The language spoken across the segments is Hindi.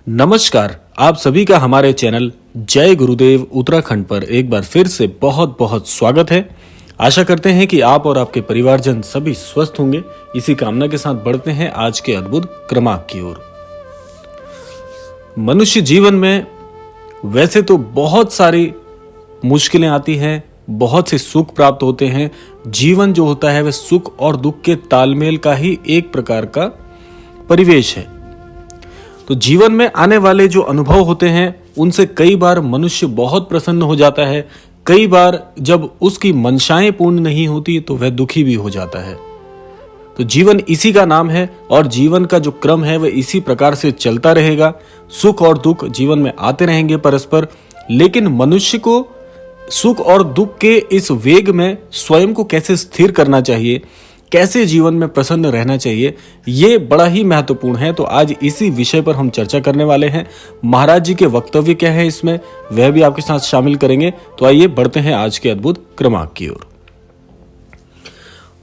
नमस्कार, आप सभी का हमारे चैनल जय गुरुदेव उत्तराखंड पर एक बार फिर से बहुत बहुत स्वागत है। आशा करते हैं कि आप और आपके परिवारजन सभी स्वस्थ होंगे। इसी कामना के साथ बढ़ते हैं आज के अद्भुत क्रमांक की ओर। मनुष्य जीवन में वैसे तो बहुत सारी मुश्किलें आती हैं, बहुत से सुख प्राप्त होते हैं। जीवन जो होता है वह सुख और दुख के तालमेल का ही एक प्रकार का परिवेश है। तो जीवन में आने वाले जो अनुभव होते हैं उनसे कई बार मनुष्य बहुत प्रसन्न हो जाता है, कई बार जब उसकी मंशाएं पूर्ण नहीं होती तो वह दुखी भी हो जाता है। तो जीवन इसी का नाम है और जीवन का जो क्रम है वह इसी प्रकार से चलता रहेगा। सुख और दुख जीवन में आते रहेंगे परस्पर, लेकिन मनुष्य को सुख और दुख के इस वेग में स्वयं को कैसे स्थिर करना चाहिए, कैसे जीवन में प्रसन्न रहना चाहिए, ये बड़ा ही महत्वपूर्ण है। तो आज इसी विषय पर हम चर्चा करने वाले हैं। महाराज जी के वक्तव्य क्या है इसमें, वह भी आपके साथ शामिल करेंगे। तो आइए बढ़ते हैं आज के अद्भुत क्रमांक की ओर।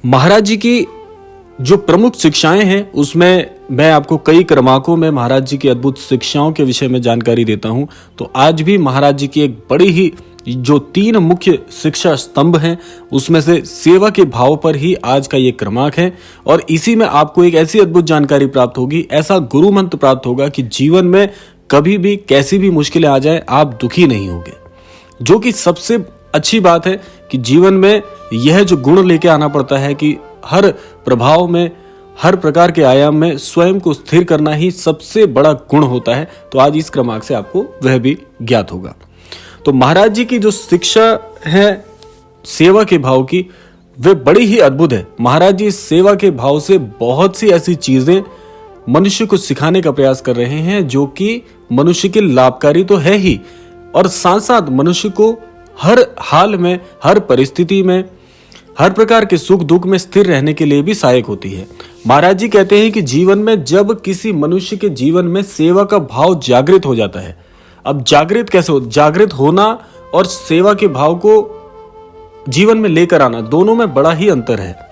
महाराज जी की जो प्रमुख शिक्षाएं हैं उसमें मैं आपको कई क्रमांकों में महाराज जी की अद्भुत शिक्षाओं के विषय में जानकारी देता हूं। तो आज भी महाराज जी की एक बड़ी ही जो 3 मुख्य शिक्षा स्तंभ हैं उसमें से सेवा के भाव पर ही आज का ये क्रमांक है। और इसी में आपको एक ऐसी अद्भुत जानकारी प्राप्त होगी, ऐसा गुरु मंत्र प्राप्त होगा कि जीवन में कभी भी कैसी भी मुश्किलें आ जाए आप दुखी नहीं होंगे। जो कि सबसे अच्छी बात है कि जीवन में यह जो गुण लेके आना पड़ता है कि हर प्रभाव में, हर प्रकार के आयाम में स्वयं को स्थिर करना ही सबसे बड़ा गुण होता है। तो आज इस क्रमांक से आपको वह भी ज्ञात होगा। तो महाराज जी की जो शिक्षा है सेवा के भाव की, वे बड़ी ही अद्भुत है। महाराज जी सेवा के भाव से बहुत सी ऐसी चीजें मनुष्य को सिखाने का प्रयास कर रहे हैं जो कि मनुष्य के लाभकारी तो है ही, और साथ साथ मनुष्य को हर हाल में, हर परिस्थिति में, हर प्रकार के सुख दुख में स्थिर रहने के लिए भी सहायक होती है। महाराज जी कहते हैं कि जीवन में जब किसी मनुष्य के जीवन में सेवा का भाव जागृत हो जाता है, अब जागृत कैसे हो, जागृत होना और सेवा के भाव को जीवन में लेकर आना, दोनों में बड़ा ही अंतर है।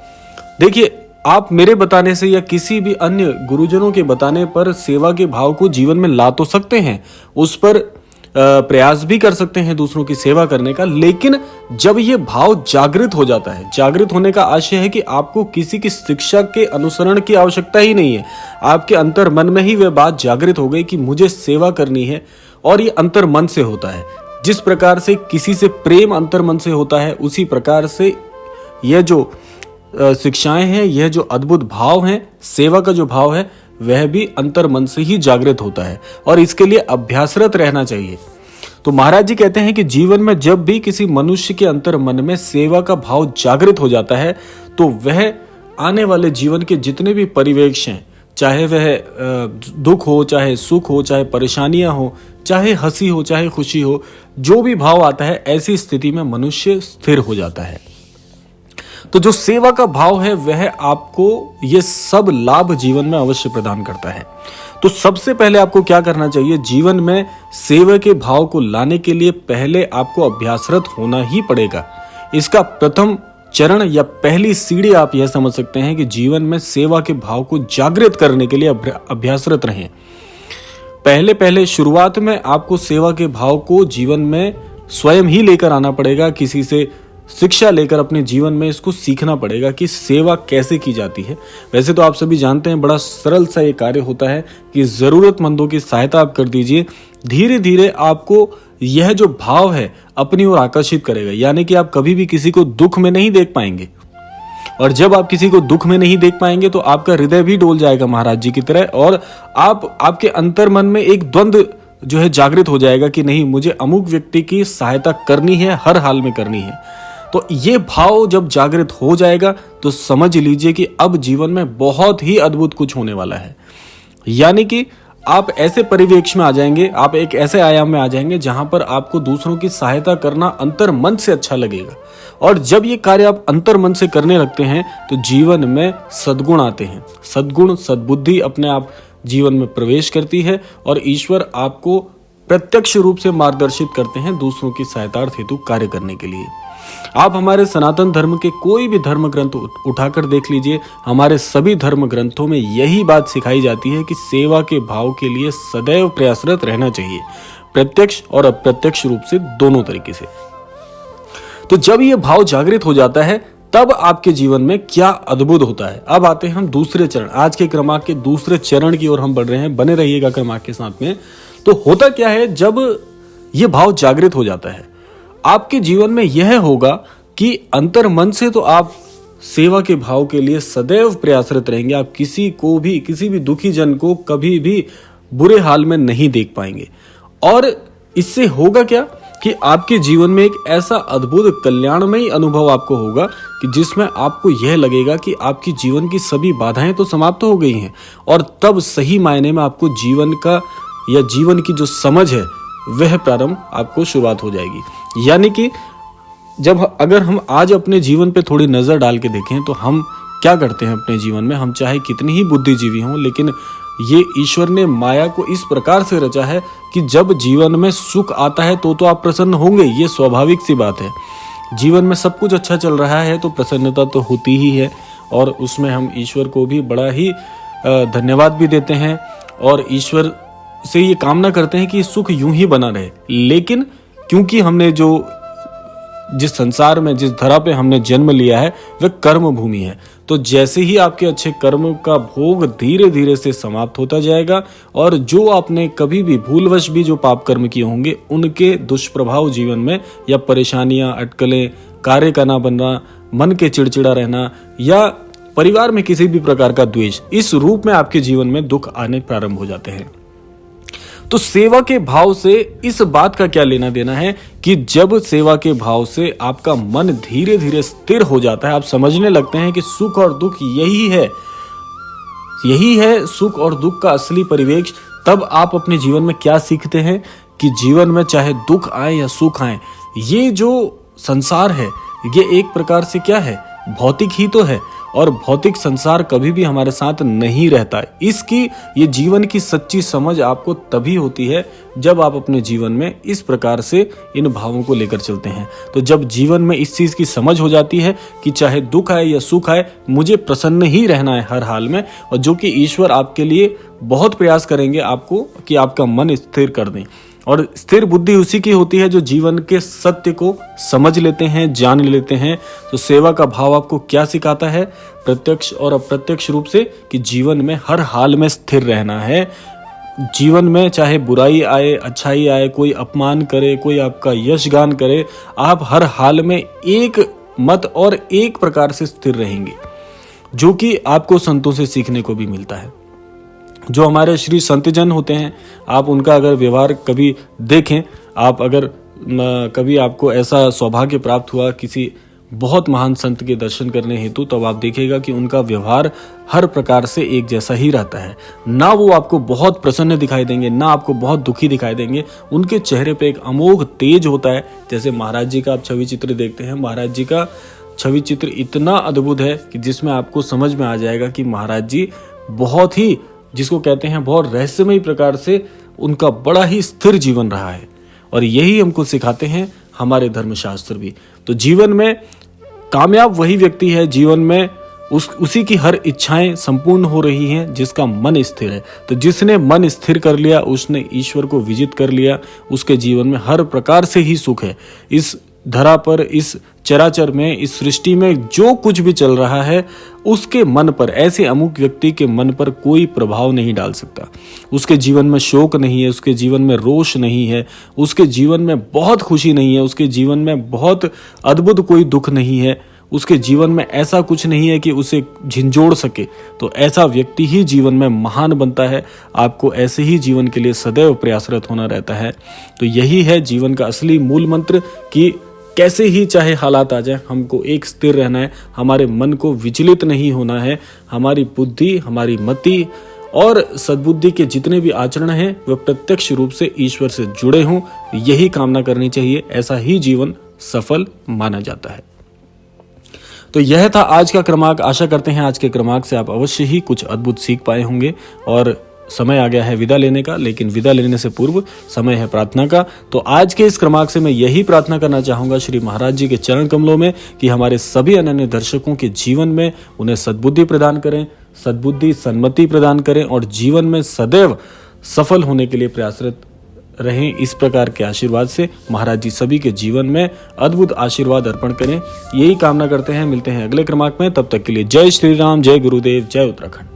देखिए, आप मेरे बताने से या किसी भी अन्य गुरुजनों के बताने पर सेवा के भाव को जीवन में ला तो सकते हैं, उस पर प्रयास भी कर सकते हैं दूसरों की सेवा करने का, लेकिन जब ये भाव जागृत हो जाता है, जागृत होने का आशय है कि आपको किसी की शिक्षा के अनुसरण की आवश्यकता ही नहीं है। आपके अंतर मन में ही वह बात जागृत हो गई कि मुझे सेवा करनी है, और ये अंतर मन से होता है। जिस प्रकार से किसी से प्रेम अंतर मन से होता है, उसी प्रकार से यह जो शिक्षाएं हैं, यह जो अद्भुत भाव हैं, सेवा का जो भाव है वह भी अंतर मन से ही जागृत होता है, और इसके लिए अभ्यासरत रहना चाहिए। तो महाराज जी कहते हैं कि जीवन में जब भी किसी मनुष्य के अंतर मन में सेवा का भाव जागृत हो जाता है तो वह आने वाले जीवन के जितने भी परिवेश हैं, चाहे वह दुख हो, चाहे सुख हो, चाहे परेशानियां हो, चाहे हंसी हो, चाहे खुशी हो, जो भी भाव आता है ऐसी स्थिति में मनुष्य स्थिर हो जाता है। तो जो सेवा का भाव है वह आपको ये सब लाभ जीवन में अवश्य प्रदान करता है। तो सबसे पहले आपको क्या करना चाहिए, जीवन में सेवा के भाव को लाने के लिए पहले आपको अभ्यासरत होना ही पड़ेगा। इसका प्रथम चरण या पहली सीढ़ी आप यह समझ सकते हैं कि जीवन में सेवा के भाव को जागृत करने के लिए अभ्यासरत रहें। पहले शुरुआत में आपको सेवा के भाव को जीवन में स्वयं ही लेकर आना पड़ेगा, किसी से शिक्षा लेकर अपने जीवन में इसको सीखना पड़ेगा कि सेवा कैसे की जाती है। वैसे तो आप सभी जानते हैं बड़ा सरल सा ये कार्य होता है कि जरूरतमंदों की सहायता आप कर दीजिए। धीरे धीरे आपको यह जो भाव है अपनी ओर आकर्षित करेगा, यानी कि आप कभी भी किसी को दुख में नहीं देख पाएंगे, और जब आप किसी को दुख में नहीं देख पाएंगे तो आपका हृदय भी डोल जाएगा महाराज जी की तरह, और आपके अंतर मन में एक द्वंद्व जो है जागृत हो जाएगा कि नहीं, मुझे अमुक व्यक्ति की सहायता करनी है, हर हाल में करनी है। तो ये भाव जब जागृत हो जाएगा तो समझ लीजिए कि अब जीवन में बहुत ही अद्भुत कुछ होने वाला है। यानी कि आप ऐसे परिवेश में आ जाएंगे, आप एक ऐसे आयाम में आ जाएंगे जहां पर आपको दूसरों की सहायता करना अंतर मन से अच्छा लगेगा। और जब ये कार्य आप अंतर मन से करने लगते हैं तो जीवन में सद्गुण आते हैं। सद्गुण, सद्बुद्धि अपने आप जीवन में प्रवेश करती है और ईश्वर आपको प्रत्यक्ष रूप से मार्गदर्शित करते हैं दूसरों की सहायतार्थ हेतु कार्य करने के लिए। आप हमारे सनातन धर्म के कोई भी धर्म ग्रंथ उठाकर देख लीजिए, हमारे सभी धर्म ग्रंथों में यही बात सिखाई जाती है कि सेवा के भाव के लिए सदैव प्रयासरत रहना चाहिए, प्रत्यक्ष और अप्रत्यक्ष रूप से दोनों तरीके से। तो जब ये भाव जागृत हो जाता है तब आपके जीवन में क्या अद्भुत होता है। अब आते हैं हम दूसरे चरण, आज के क्रमांक के दूसरे चरण की ओर हम बढ़ रहे हैं, बने रहिएगा क्रमांक के साथ में। तो होता क्या है जब ये भाव जागृत हो जाता है, आपके जीवन में यह होगा कि अंतर मन से तो आप सेवा के भाव के लिए सदैव प्रयासरत रहेंगे। आप किसी भी दुखी जन को कभी भी बुरे हाल में नहीं देख पाएंगे। और इससे होगा क्या कि आपके जीवन में एक ऐसा अद्भुत कल्याणमयी अनुभव आपको होगा कि जिसमें आपको यह लगेगा कि आपकी जीवन की सभी बाधाएं तो समाप्त हो गई हैं, और तब सही मायने में आपको जीवन का या जीवन की जो समझ है वह प्रारंभ आपको शुरुआत हो जाएगी। यानी कि अगर हम आज अपने जीवन पे थोड़ी नजर डाल के देखें तो हम क्या करते हैं अपने जीवन में। हम चाहे कितनी ही बुद्धिजीवी हों, लेकिन ये ईश्वर ने माया को इस प्रकार से रचा है कि जब जीवन में सुख आता है तो आप प्रसन्न होंगे, ये स्वाभाविक सी बात है। जीवन में सब कुछ अच्छा चल रहा है तो प्रसन्नता तो होती ही है, और उसमें हम ईश्वर को भी बड़ा ही धन्यवाद भी देते हैं और ईश्वर से ये कामना करते हैं कि सुख यूं ही बना रहे। लेकिन क्योंकि हमने जिस संसार में, जिस धरा पे हमने जन्म लिया है वह कर्म भूमि है, तो जैसे ही आपके अच्छे कर्म का भोग धीरे धीरे से समाप्त होता जाएगा और जो आपने कभी भी भूलवश भी जो पाप कर्म किए होंगे उनके दुष्प्रभाव जीवन में, या परेशानियां, अटकलें, कार्य का ना बनना, मन के चिड़चिड़ा रहना, या परिवार में किसी भी प्रकार का द्वेष, इस रूप में आपके जीवन में दुख आने प्रारंभ हो जाते हैं। तो सेवा के भाव से इस बात का क्या लेना देना है कि जब सेवा के भाव से आपका मन धीरे धीरे स्थिर हो जाता है, आप समझने लगते हैं कि सुख और दुख यही है सुख और दुख का असली परिवेश, तब आप अपने जीवन में क्या सीखते हैं कि जीवन में चाहे दुख आए या सुख आए, ये जो संसार है ये एक प्रकार से क्या है, भौतिक ही तो है, और भौतिक संसार कभी भी हमारे साथ नहीं रहता है। इसकी ये जीवन की सच्ची समझ आपको तभी होती है जब आप अपने जीवन में इस प्रकार से इन भावों को लेकर चलते हैं। तो जब जीवन में इस चीज की समझ हो जाती है कि चाहे दुख आए या सुख आए, मुझे प्रसन्न ही रहना है हर हाल में, और जो कि ईश्वर आपके लिए बहुत प्रयास करेंगे आपको कि आपका मन स्थिर कर दें। और स्थिर बुद्धि उसी की होती है जो जीवन के सत्य को समझ लेते हैं, जान लेते हैं। तो सेवा का भाव आपको क्या सिखाता है, प्रत्यक्ष और अप्रत्यक्ष रूप से, कि जीवन में हर हाल में स्थिर रहना है। जीवन में चाहे बुराई आए, अच्छाई आए, कोई अपमान करे, कोई आपका यशगान करे, आप हर हाल में एक मत और एक प्रकार से स्थिर रहेंगे, जो कि आपको संतों से सीखने को भी मिलता है। जो हमारे श्री संतजन होते हैं, आप उनका अगर व्यवहार कभी देखें, आप अगर कभी आपको ऐसा सौभाग्य प्राप्त हुआ किसी बहुत महान संत के दर्शन करने हेतु, तब आप देखिएगा कि उनका व्यवहार हर प्रकार से एक जैसा ही रहता है। ना वो आपको बहुत प्रसन्न दिखाई देंगे, ना आपको बहुत दुखी दिखाई देंगे। उनके चेहरे पे एक अमोघ तेज होता है। जैसे महाराज जी का आप छवि चित्र देखते हैं, महाराज जी का छवि चित्र इतना अद्भुत है कि जिसमें आपको समझ में आ जाएगा कि महाराज जी बहुत ही, जिसको कहते हैं बहुत रहस्यमय प्रकार से उनका बड़ा ही स्थिर जीवन रहा है। और यही हमको सिखाते हैं हमारे धर्मशास्त्र भी। तो जीवन में कामयाब वही व्यक्ति है जीवन में उसी की हर इच्छाएं संपूर्ण हो रही हैं जिसका मन स्थिर है। तो जिसने मन स्थिर कर लिया, उसने ईश्वर को विजित कर लिया, उसके जीवन में हर प्रकार से ही सुख है। इस धरा पर, इस चराचर में, इस सृष्टि में जो कुछ भी चल रहा है, उसके मन पर, ऐसे अमुक व्यक्ति के मन पर कोई प्रभाव नहीं डाल सकता। उसके जीवन में शोक नहीं है, उसके जीवन में रोष नहीं है, उसके जीवन में बहुत खुशी नहीं है, उसके जीवन में बहुत अद्भुत कोई दुख नहीं है, उसके जीवन में ऐसा कुछ नहीं है कि उसे झिंझोड़ सके। तो ऐसा व्यक्ति ही जीवन में महान बनता है। आपको ऐसे ही जीवन के लिए सदैव प्रयासरत होना रहता है। तो यही है जीवन का असली मूल मंत्र कि कैसे ही चाहे हालात आ जाए, हमको एक स्थिर रहना है, हमारे मन को विचलित नहीं होना है। हमारी बुद्धि, हमारी मति और सद्बुद्धि के जितने भी आचरण हैं वह प्रत्यक्ष रूप से ईश्वर से जुड़े हों, यही कामना करनी चाहिए। ऐसा ही जीवन सफल माना जाता है। तो यह था आज का क्रमांक। आशा करते हैं आज के क्रमांक से आप अवश्य ही कुछ अद्भुत सीख पाए होंगे और समय आ गया है विदा लेने का, लेकिन विदा लेने से पूर्व समय है प्रार्थना का। तो आज के इस क्रमांक से मैं यही प्रार्थना करना चाहूंगा श्री महाराज जी के चरण कमलों में कि हमारे सभी अनन्य दर्शकों के जीवन में उन्हें सद्बुद्धि प्रदान करें, सद्बुद्धि सन्मति प्रदान करें और जीवन में सदैव सफल होने के लिए प्रयासरत रहें। इस प्रकार के आशीर्वाद से महाराज जी सभी के जीवन में अद्भुत आशीर्वाद अर्पण करें, यही कामना करते हैं। मिलते हैं अगले क्रमांक में, तब तक के लिए जय श्री राम, जय गुरुदेव, जय उत्तराखंड।